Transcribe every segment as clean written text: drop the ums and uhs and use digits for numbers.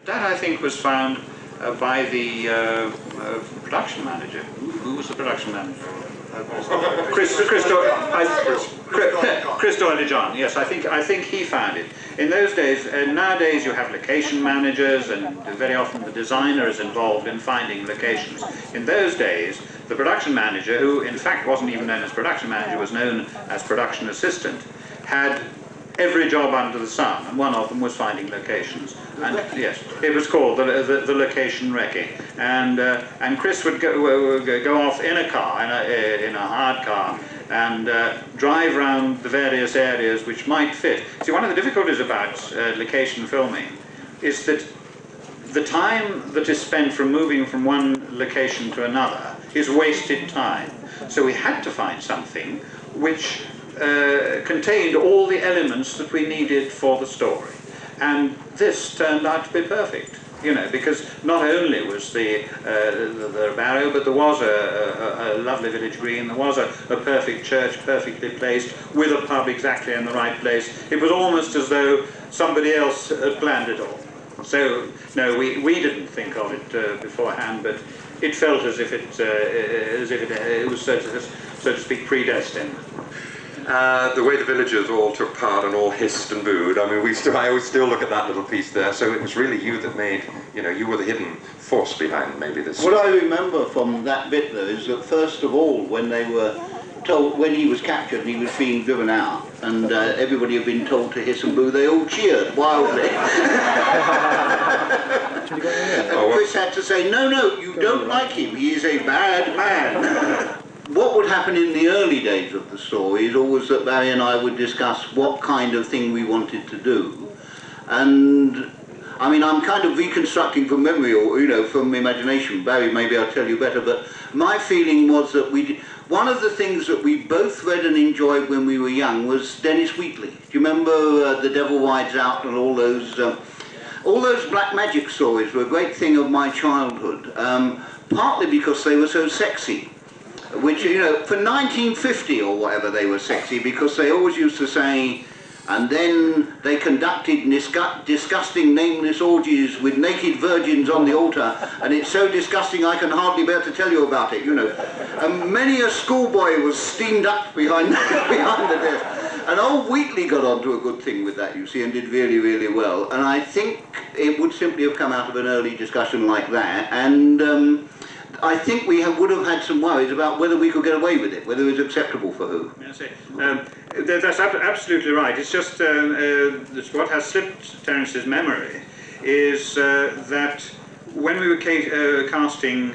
That, I think, was found by the production manager. Who was the production manager? Chris Doyle John. Yes, I think he found it. In those days, nowadays you have location managers, and very often the designer is involved in finding locations. In those days, the production manager, who in fact wasn't even known as production manager, was known as production assistant, had every job under the sun, and one of them was finding locations. And yes, it was called the location recce. And Chris would go off in a car, in a hard car, and drive around the various areas which might fit. See, one of the difficulties about location filming is that the time that is spent from moving from one location to another is wasted time. So we had to find something which contained all the elements that we needed for the story. And this turned out to be perfect, you know, because not only was the barrow, but there was a lovely village green, there was a perfect church, perfectly placed, with a pub exactly in the right place. It was almost as though somebody else had planned it all. So, no, we didn't think of it beforehand, but it felt as if it was, so to speak, predestined. The way the villagers all took part and all hissed and booed, I mean, I always still look at that little piece there, so it was really you that made, you know, you were the hidden force behind maybe this. What I remember from that bit though is that first of all, when they were told, when he was captured and he was being driven out, and everybody had been told to hiss and boo, they all cheered wildly. And Chris had to say, no, you don't like him, he is a bad man. What would happen in the early days of the story is always that Barry and I would discuss what kind of thing we wanted to do. And I mean, I'm kind of reconstructing from memory, or, you know, from imagination. Barry, maybe I'll tell you better, but my feeling was that one of the things that we both read and enjoyed when we were young was Dennis Wheatley. Do you remember The Devil Rides Out and all those black magic stories were a great thing of my childhood, partly because they were so sexy. Which, you know, for 1950 or whatever, they were sexy, because they always used to say, and then they conducted disgusting nameless orgies with naked virgins on the altar, and it's so disgusting I can hardly bear to tell you about it, you know. And many a schoolboy was steamed up behind the desk. And old Wheatley got onto a good thing with that, you see, and did really, really well. And I think it would simply have come out of an early discussion like that, and I think we would have had some worries about whether we could get away with it, whether it was acceptable for who. Yes, that's absolutely right. It's just what has slipped Terrance's memory is that when we were casting,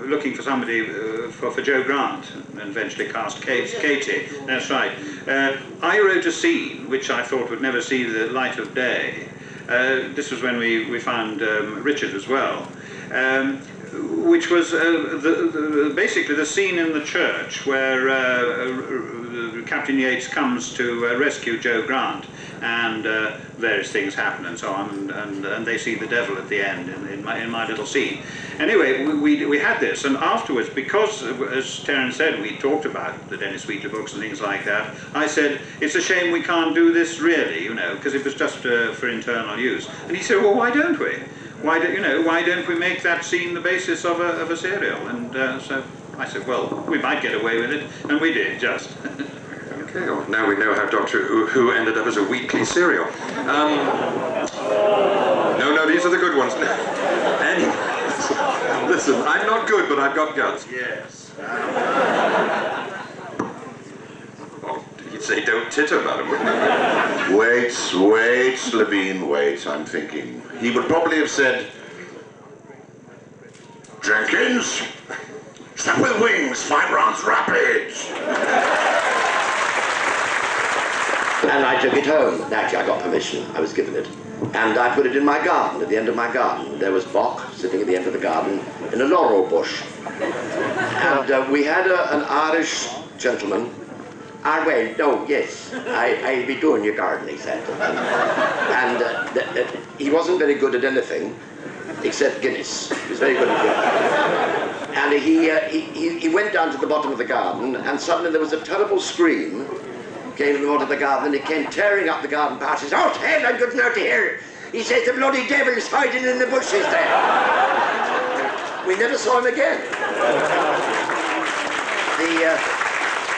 looking for somebody for Joe Grant, and eventually cast Katie, that's right, I wrote a scene which I thought would never see the light of day. This was when we found Richard as well. Which was basically the scene in the church where Captain Yates comes to rescue Joe Grant, and various things happen and so on, and they see the devil at the end in my little scene. Anyway, we had this, and afterwards, because, as Terrance said, we talked about the Dennis Wheatley books and things like that, I said, it's a shame we can't do this really, you know, because it was just for internal use. And he said, well, why don't we? Why don't we make that scene the basis of a serial? And so I said, well, we might get away with it, and we did, just. Okay, well, now we know how Doctor Who ended up as a weekly serial. No, these are the good ones. Listen, I'm not good, but I've got guts. Yes. Oh, you'd say don't titter, madam. Wait, Levene, wait, I'm thinking. He would probably have said, Jenkins, step with wings, 5 rounds rapid. And I took it home. Actually, I got permission. I was given it. And I put it in my garden, at the end of my garden. There was Bock sitting at the end of the garden in a laurel bush. And we had an Irish gentleman. Well, no, yes, I'll be doing your garden, he said. And he wasn't very good at anything except Guinness. He was very good at Guinness. And he went down to the bottom of the garden, and suddenly there was a terrible scream came from the bottom of the garden, and he came tearing up the garden path. He said, "Oh, hell, I'm good now to hear He says the bloody devil's hiding in the bushes there. We never saw him again.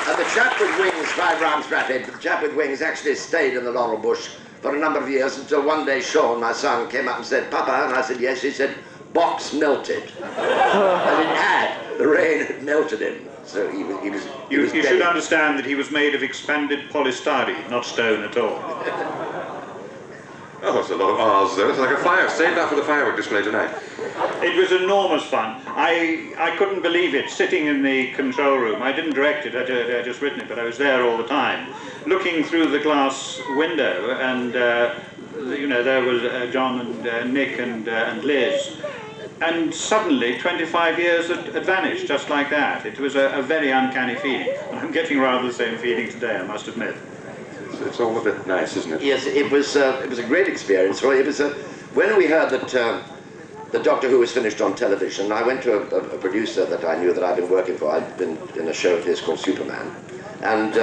The chap with wings, 5 rounds rapid, the chap with wings actually stayed in the laurel bush for a number of years until one day Sean, my son, came up and said, Papa, and I said, yes. He said, box melted. And it had. The rain had melted him. So he was You should understand that he was made of expanded polystyrene, not stone at all. Oh, there's a lot of R's there. It's like a fire. Save that for the firework display tonight. It was enormous fun. I couldn't believe it, sitting in the control room. I didn't direct it, I'd just written it, but I was there all the time, looking through the glass window, and you know, there was John and Nick and Liz. And suddenly, 25 years had vanished, just like that. It was a very uncanny feeling. And I'm getting rather the same feeling today, I must admit. It's all a bit nice, isn't it? Yes, it was a great experience. Well, it was when we heard that the Doctor Who was finished on television, I went to a producer that I knew that I'd been working for. I'd been in a show of his called Superman. And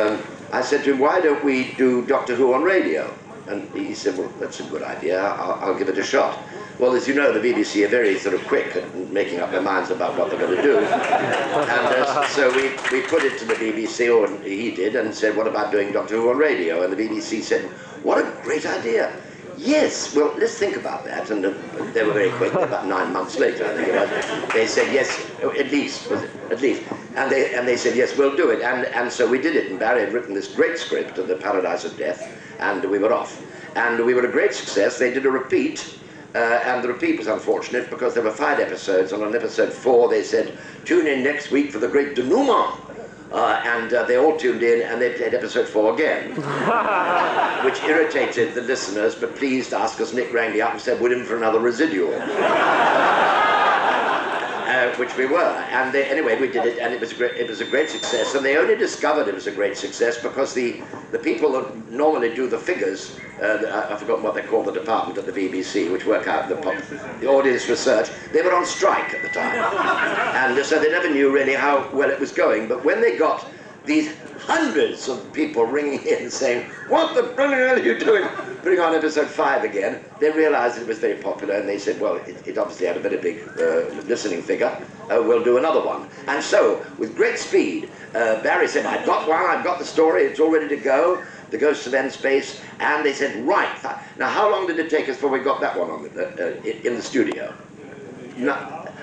I said to him, why don't we do Doctor Who on radio? And he said, well, that's a good idea. I'll give it a shot. Well, as you know, the BBC are very sort of quick at making up their minds about what they're going to do. And so we put it to the BBC, or he did, and said, what about doing Doctor Who on radio? And the BBC said, what a great idea. Yes, well, let's think about that. And they were very quick. About 9 months later, I think it was. They said, yes, at least. And they said, yes, we'll do it. And so we did it. And Barry had written this great script of The Paradise of Death, and we were off. And we were a great success. They did a repeat. And the repeat was unfortunate because there were 5 episodes, and on episode 4 they said, tune in next week for the great denouement. And they all tuned in, and they played episode 4 again, which irritated the listeners, but pleased us because Nick rang me up and said, we're in for another residual. Which we were, and anyway, we did it, and it was a great success. And they only discovered it was a great success because the people that normally do the figures, I've forgotten what they call the department at the BBC, which work out the audience research, they were on strike at the time, and so they never knew really how well it was going. But when they got these hundreds of people ringing in saying, what the bloody hell are you doing? Putting on episode 5 again, they realised it was very popular, and they said, well, it obviously had a very big listening figure, we'll do another one. And so, with great speed, Barry said, I've got one, I've got the story, it's all ready to go, The Ghosts of N Space, and they said, right, now how long did it take us before we got that one on in the studio?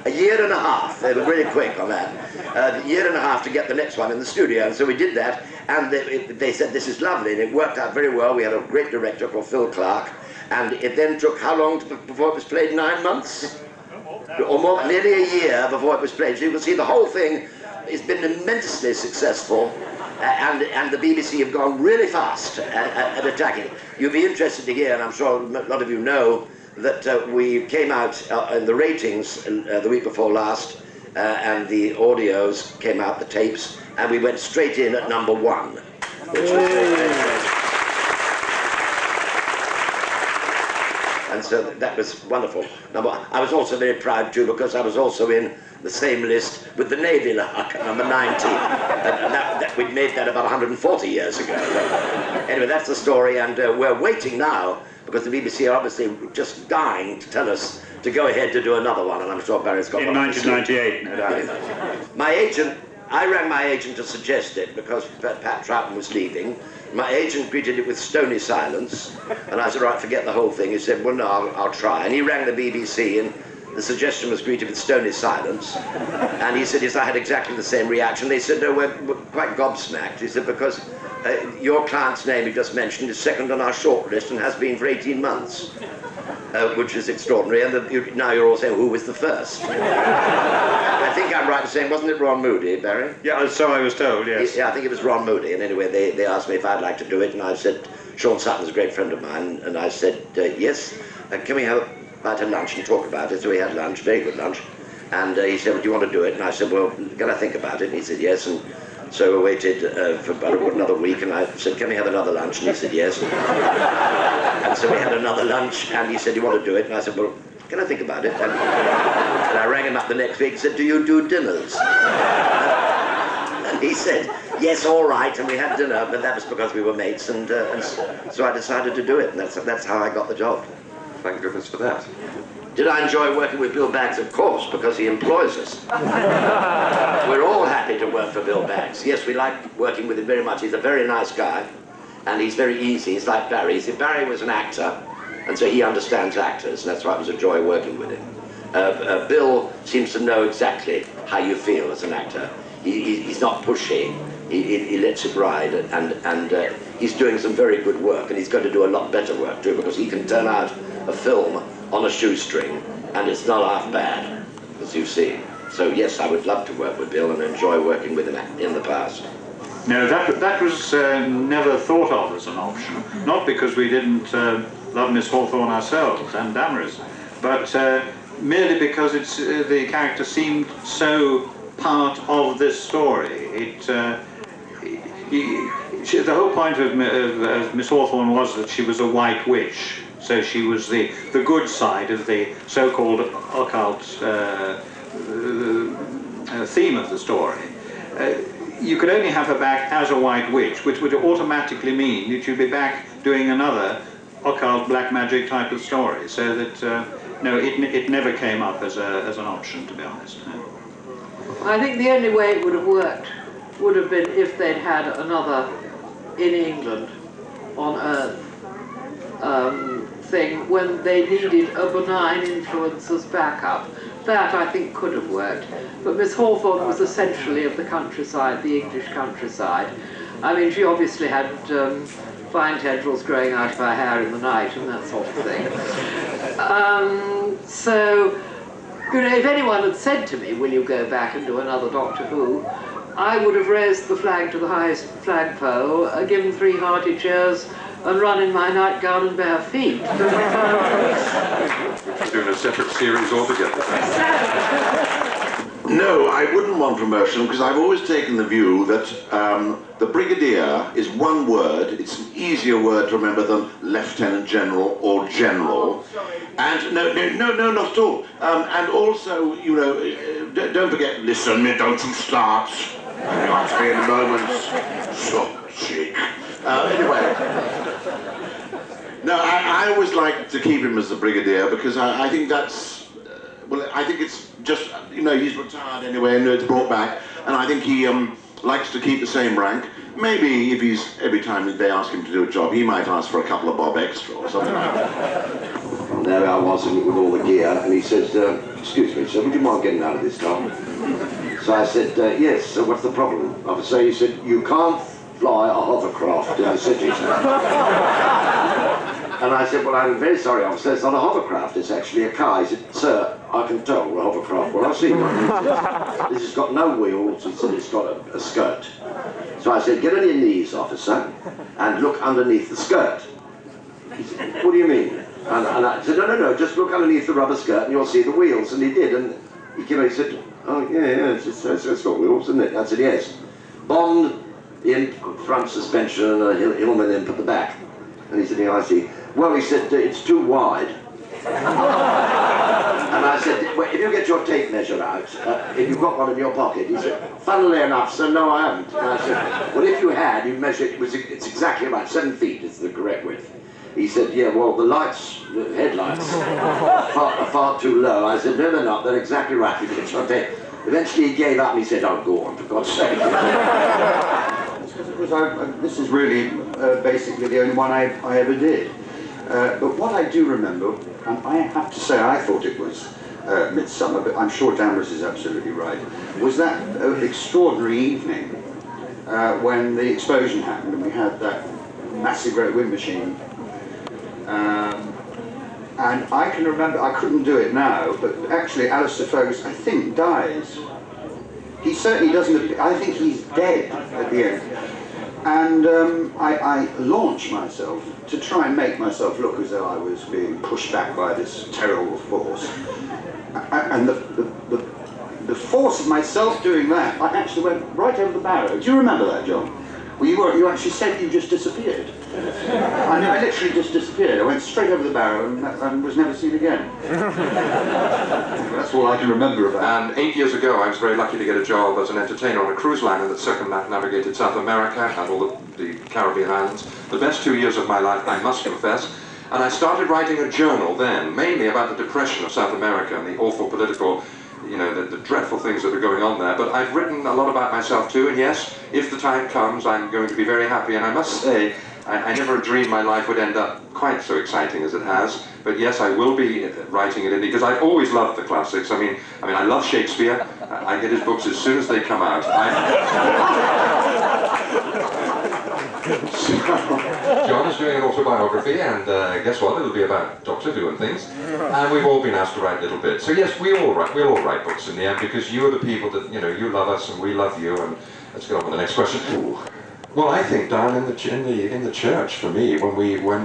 A year and a half. They were really quick on that. A year and a half to get the next one in the studio, and so we did that, and they said this is lovely, and it worked out very well. We had a great director called Phil Clark, and it then took how long before it was played? 9 months? Or more, nearly a year before it was played. So you can see the whole thing has been immensely successful, and the BBC have gone really fast at attacking it. You'll be interested to hear, and I'm sure a lot of you know, that we came out in the ratings the week before last, and the audios came out, the tapes, and we went straight in at number 1, which was and so that was wonderful. I was also very proud too, because I was also in the same list with the Navy Lark at number 19, and we'd made that about 140 years ago. Anyway, that's the story, and we're waiting now, because the BBC are obviously just dying to tell us to go ahead to do another one, and I'm sure Barry's got in one. In 1998. My agent, I rang my agent to suggest it, because Pat Troughton was leaving. My agent greeted it with stony silence, and I said, right, forget the whole thing. He said, well, no, I'll try. And he rang the BBC, and the suggestion was greeted with stony silence. And he said, yes, I had exactly the same reaction. They said, no, we're quite gobsmacked. He said, because your client's name you just mentioned is second on our shortlist and has been for 18 months, which is extraordinary. And now you're all saying, who was the first? I think I'm right in saying, wasn't it Ron Moody, Barry? Yeah, so I was told, yes. Yeah, I think it was Ron Moody. And anyway, they asked me if I'd like to do it, and I said, Sean Sutton's a great friend of mine, and I said, yes, can we have a lunch and talk about it? So we had lunch, very good lunch. And he said, well, do you want to do it? And I said, well, can I think about it? And he said, yes. And so we waited for about another week, and I said, can we have another lunch? And he said, yes. And so we had another lunch, and he said, do you want to do it? And I said, well, can I think about it? And I rang him up the next week and said, do you do dinners? And he said, yes, all right. And we had dinner, but that was because we were mates, and so I decided to do it, and that's how I got the job. thank goodness for that. Did I enjoy working with Bill Baggs? Of course, because he employs us. We're all happy to work for Bill Baggs. Yes, we like working with him very much. He's a very nice guy, and he's very easy. He's like Barry. See, Barry was an actor, and so he understands actors, and that's why it was a joy working with him. Bill seems to know exactly how you feel as an actor. He's not pushy. He lets it ride, and he's doing some very good work, and he's going to do a lot better work too, because he can turn out a film on a shoestring, and it's not half bad, as you've seen. So yes, I would love to work with Bill and enjoy working with him in the past. No, that was never thought of as an option. Not because we didn't love Miss Hawthorne ourselves and Damaris, but merely because the character seemed so part of this story. The whole point of Miss Hawthorne was that she was a white witch. So she was the good side of the so-called occult theme of the story. You could only have her back as a white witch, which would automatically mean that you'd be back doing another occult black magic type of story. So that no, it never came up as an option, to be honest. No. I think the only way it would have worked would have been if they'd had another in England on Earth thing when they needed a benign influence as backup. That I think could have worked. But Miss Hawthorne was essentially of the countryside, the English countryside. I mean, she obviously had fine tendrils growing out of her hair in the night and that sort of thing. So, you know, if anyone had said to me, will you go back and do another Doctor Who, I would have raised the flag to the highest flagpole, given 3 hearty cheers, and run in my nightgown and bare feet. Doing a separate series altogether. No, I wouldn't want promotion because I've always taken the view that the brigadier is one word. It's an easier word to remember than lieutenant general or general. And no, not at all. And also, you know, don't forget, listen, don't you start. You have to be in a moment. So cheek. Anyway. No, I always like to keep him as the brigadier because I think that's, well, I think it's just, you know, he's retired anyway and it's brought back, and I think he likes to keep the same rank. Maybe if every time they ask him to do a job, he might ask for a couple of bob extra or something like that. And there I was with all the gear, and he says, excuse me, sir, would you mind getting out of this car? So I said, yes, so what's the problem? Officer, he said, you can't fly a hovercraft in the city. And I said, well, I'm very sorry, officer, it's not a hovercraft, it's actually a car. He said, sir, I can tell we're a hovercraft. Well, I've seen one. This has got no wheels, he said it's got a skirt. So I said, get on your knees, officer, and look underneath the skirt. He said, what do you mean? And I said, no, just look underneath the rubber skirt and you'll see the wheels. And he did, and he came and he said, oh, yeah, it's got wheels, isn't it? I said, yes. Bond in front suspension and a Hillman in at the back. And he said, yeah, I see. Well, he said, it's too wide. And I said, well, if you get your tape measure out, if you've got one in your pocket, he said, funnily enough, sir, no, I haven't. And I said, well, if you had, you measured, it's exactly about 7 feet is the correct width. He said, yeah, well, the headlights are far too low. I said, no, they're not, they're exactly right. You get your tape. Eventually he gave up and he said, oh, go on, for God's sake. This is really basically the only one I ever did. But what I do remember, and I have to say I thought it was Midsummer, but I'm sure Damaris is absolutely right, was that extraordinary evening when the explosion happened and we had that massive great wind machine. And I can remember, I couldn't do it now, but actually Alistair Ferguson, I think, dies. He certainly doesn't, I think he's dead at the end. And I launched myself to try and make myself look as though I was being pushed back by this terrible force. And the force of myself doing that, I actually went right over the barrow. Do you remember that, John? Well, you actually said you just disappeared. I literally just disappeared. I went straight over the barrow and was never seen again. That's all I can remember about it. And 8 years ago, I was very lucky to get a job as an entertainer on a cruise liner that circumnavigated South America and all the Caribbean islands. The best 2 years of my life, I must confess. And I started writing a journal then, mainly about the depression of South America and the awful political, you know, the dreadful things that are going on there. But I've written a lot about myself too, and yes, if the time comes, I'm going to be very happy. And I must say, I never dreamed my life would end up quite so exciting as it has. But yes, I will be writing it in, because I've always loved the classics. I mean, I love Shakespeare. I get his books as soon as they come out. John is doing an autobiography, and guess what? It'll be about Doctor Who and things. And we've all been asked to write little bits. So yes, we'll all write books in the end, because you are the people that, you know, you love us and we love you. And let's get on with the next question. Ooh. Well, I think down in the church for me, when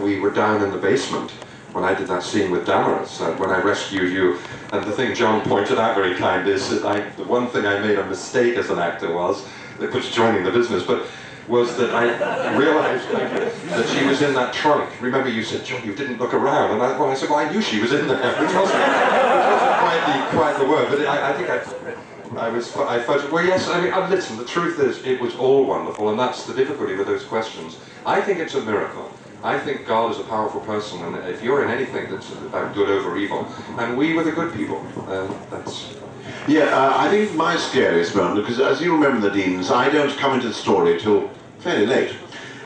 we were down in the basement, when I did that scene with Damaris, when I rescued you, and the thing John pointed out very kind is that the one thing I made a mistake as an actor was, which joining the business, but was that I realised that she was in that trunk. Remember, you said, John, you didn't look around, and I said, well, I knew she was in there, which wasn't quite the word, but I think I felt, well, yes, I mean, listen, the truth is, it was all wonderful, and that's the difficulty with those questions. I think it's a miracle. I think God is a powerful person, and if you're in anything that's about good over evil, and we were the good people, that's... Yeah, I think my scariest moment, because as you remember the Deans, I don't come into the story till fairly late.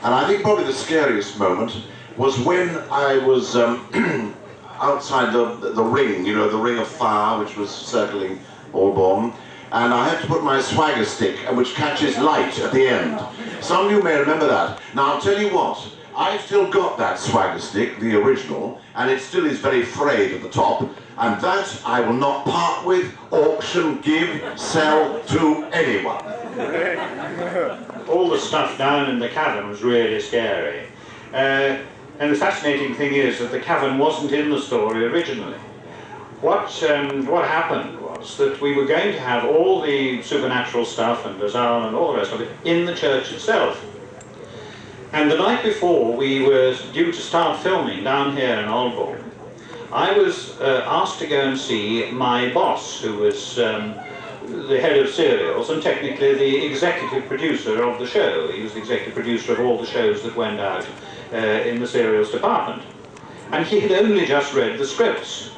And I think probably the scariest moment was when I was outside the ring, you know, the ring of fire which was circling Aldbourne, and I had to put my swagger stick, which catches light at the end. Some of you may remember that. Now I'll tell you what, I've still got that swagger stick, the original, and it still is very frayed at the top, and that I will not part with, auction, give, sell to anyone. All the stuff down in the cavern was really scary. And the fascinating thing is that the cavern wasn't in the story originally. What happened was that we were going to have all the supernatural stuff and Azar and all the rest of it in the church itself. And the night before we were due to start filming down here in Aldbourne, I was asked to go and see my boss, who was the head of serials and technically the executive producer of the show. He was the executive producer of all the shows that went out in the serials department. And he had only just read the scripts.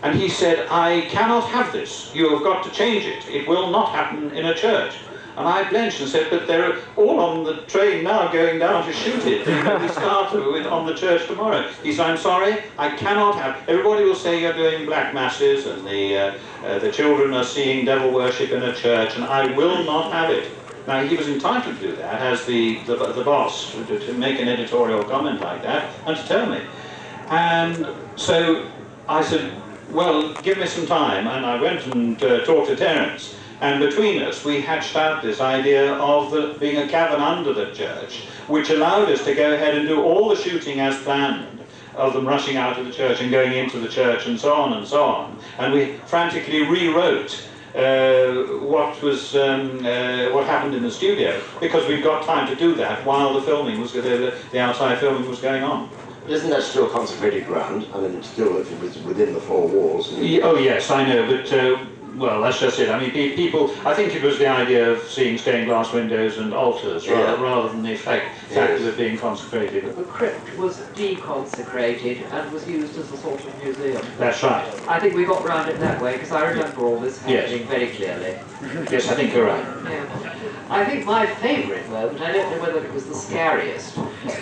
And he said, I cannot have this. You have got to change it. It will not happen in a church. And I blenched and said, but they're all on the train now going down to shoot it. We start on the church tomorrow. He said, I'm sorry, I cannot have... Everybody will say you're doing black masses and the children are seeing devil worship in a church, and I will not have it. Now, he was entitled to do that as the boss, to make an editorial comment like that and to tell me. And so I said, well, give me some time. And I went and talked to Terrance. And between us, we hatched out this idea of being a cavern under the church, which allowed us to go ahead and do all the shooting as planned, of them rushing out of the church and going into the church and so on and so on. And we frantically rewrote what happened in the studio, because we've got time to do that while the filming was, the outside filming was going on. But isn't that still consecrated ground? I mean, it's still, if it was within the four walls. Oh yes, I know, but well, that's just it. I mean, people, I think it was the idea of seeing stained glass windows and altars rather than the fact of it being consecrated. The crypt was deconsecrated and was used as a sort of museum. That's right. I think we got round it that way, because I remember all this happening very clearly. Yes, I think you're right. Yeah. I think my favourite moment, I don't know whether it was the scariest,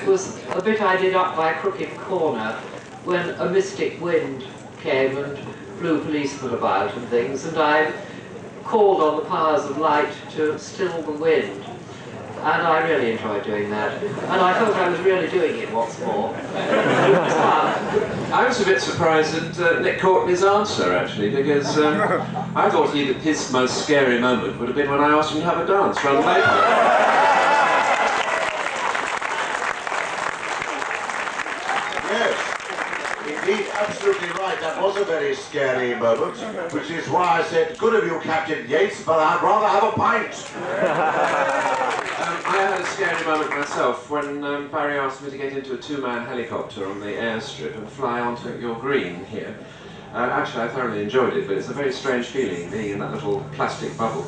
was a bit I did up by Crooked Corner when a mystic wind came and blew policemen about and things, and I called on the powers of light to still the wind. And I really enjoyed doing that. And I felt I was really doing it once more. It was fun. I was a bit surprised at Nick Courtney's answer, actually, because I thought his most scary moment would have been when I asked him to have a dance rather later. Absolutely right, that was a very scary moment, which is why I said, good of you, Captain Yates, but I'd rather have a pint. I had a scary moment myself when Barry asked me to get into a two-man helicopter on the airstrip and fly onto your green here. Actually, I thoroughly enjoyed it, but it's a very strange feeling, being in that little plastic bubble.